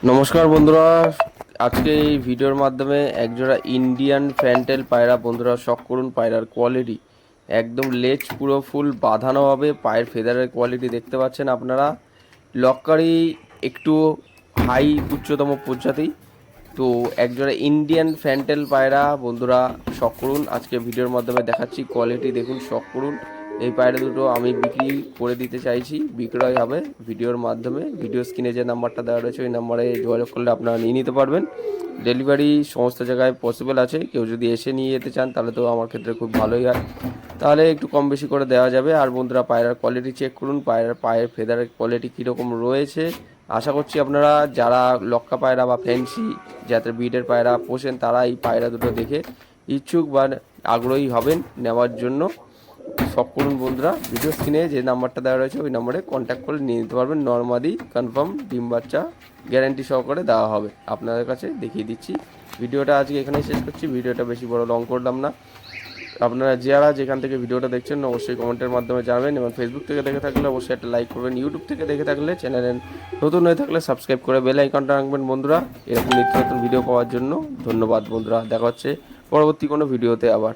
নমস্কার বন্ধুরা, আজকে এই ভিডিওর মাধ্যমে একজোড়া ইন্ডিয়ান ফ্যান্টেল পায়রা বন্ধুরা শখ করুন। পায়রার কোয়ালিটি একদম লেজ পুরো ফুল বাঁধানো হবে। পায়ের ফেদারের কোয়ালিটি দেখতে পাচ্ছেন আপনারা। লক্কারি একটু হাই উচ্চতম প্রজাতি। তো একজোড়া ইন্ডিয়ান ফ্যান্টেল পায়রা বন্ধুরা শখ করুন। আজকে ভিডিওর মাধ্যমে দেখাচ্ছি, কোয়ালিটি দেখুন, শখ করুন। এই পায়রা দুটো আমি বিক্রি করে দিতে চাইছি, বিক্রয় হবে ভিডিওর মাধ্যমে। ভিডিও স্ক্রিনে যে নাম্বারটা দেওয়া রয়েছে ওই নাম্বারে যোগাযোগ করলে আপনারা নিয়ে নিতে পারবেন। ডেলিভারি সমস্ত জায়গায় পসিবল আছে। কেউ যদি এসে নিয়ে যেতে চান তাহলে তো আমার ক্ষেত্রে খুব ভালোই হয়, তাহলে একটু কম বেশি করে দেওয়া যাবে। আর বন্ধুরা পায়রার কোয়ালিটি চেক করুন, পায়ের ফেদারের কোয়ালিটি কীরকম রয়েছে। আশা করছি আপনারা যারা লক্কা পায়রা বা ফ্যান্সি জাতের ব্রিডের পায়রা পোষেন তারা এই পায়রা দুটো দেখে ইচ্ছুক বা আগ্রহী হবেন নেওয়ার জন্য। শখ করুন বন্ধুরা। ভিডিও স্ক্রিনে যে নাম্বারটা দেওয়া রয়েছে ওই নম্বরে কন্ট্যাক্ট করে নিয়ে নিতে পারবেন। নর্মাদি কনফার্ম ডিম বাচ্চা গ্যারান্টি সহকারে দেওয়া হবে। আপনাদের কাছে দেখিয়ে দিচ্ছি। ভিডিওটা আজকে এখানেই শেষ করছি। ভিডিওটা বেশি বড় লং করলাম না। আপনারা যারা যেখান থেকে ভিডিওটা দেখছেন অবশ্যই কমেন্টের মাধ্যমে জানাবেন, এবং ফেসবুক থেকে দেখে থাকলে অবশ্যই একটা লাইক করবেন। ইউটিউব থেকে দেখে থাকলে চ্যানেলে নতুন হয়ে থাকলে সাবস্ক্রাইব করে বেল আইকনটা রাখবেন বন্ধুরা, এরকম নিত্য নতুন ভিডিও পাওয়ার জন্য। ধন্যবাদ বন্ধুরা, দেখা হচ্ছে পরবর্তী কোনো ভিডিওতে আবার।